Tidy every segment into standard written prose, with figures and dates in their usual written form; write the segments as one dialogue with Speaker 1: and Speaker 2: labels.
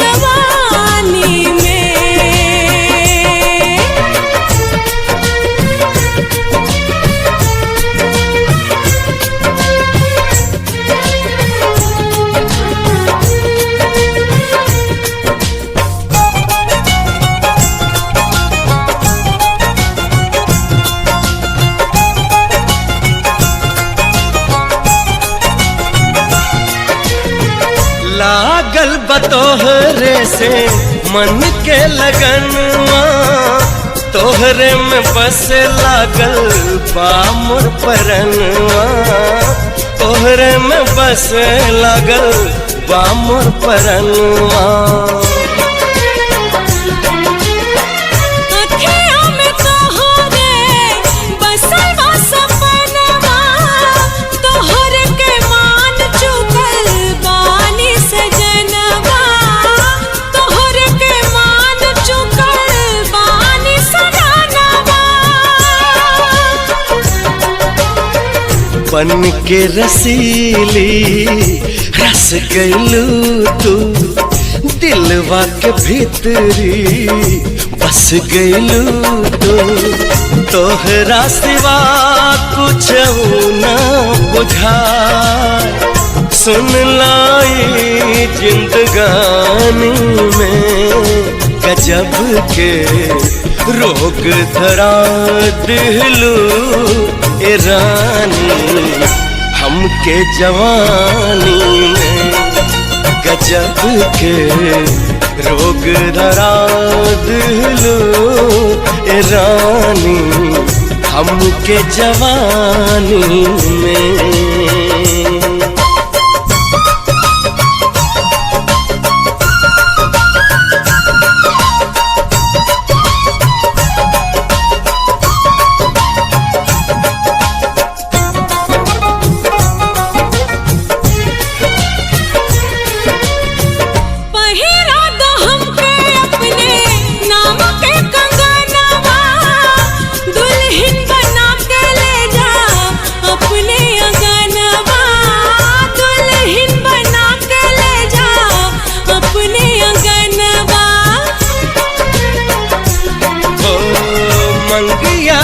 Speaker 1: जवानी में।
Speaker 2: लागल बतोहरे से मन के लगनवा, तोहरे में बस लागल बा मोर परनवा, तोहरे में बस लागल बा मोर परनवा। बन के रसीली रस गइलू तू, दिलवा के भीतरी बस गइलू तू। तोहरा सिवा कुछ न बुझाए, सुन लाई जिंदगानी में गजब के रोग धरा दिलू ए रानी हमके जवानी में। गजब के रोग धरा दिलू ए रानी हमके जवानी में।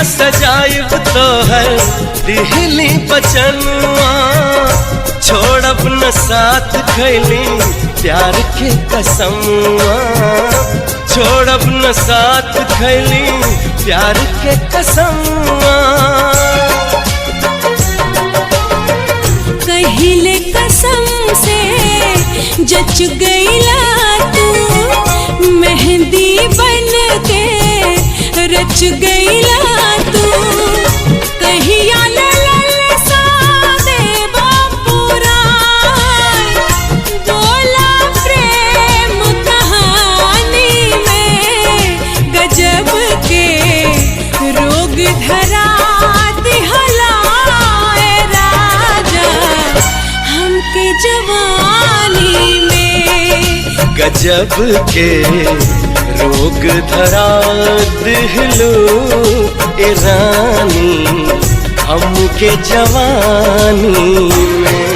Speaker 2: सजाइब तो है दिहली बचनवा, छोड़ब न साथ खैली प्यार के कसमवा, छोड़ब न साथ खैली प्यार के कसमवा।
Speaker 1: कहिले कसम से जच गईला तू, मेहंदी बन के रच गईला तू। कहिया लल सा देवा पुराण, बोला प्रेम कहानी में गजब के रोग धरा दिहला ए राजा हमके जवानी में।
Speaker 2: गजब के रोग धरा दिहलो ए रानी हमके जवानी में।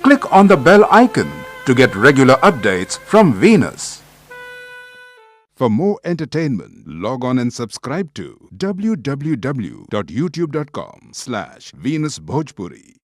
Speaker 3: Click on the bell icon to get regular updates from Venus. For more entertainment, log on and subscribe to www.youtube.com/Venus Bhojpuri.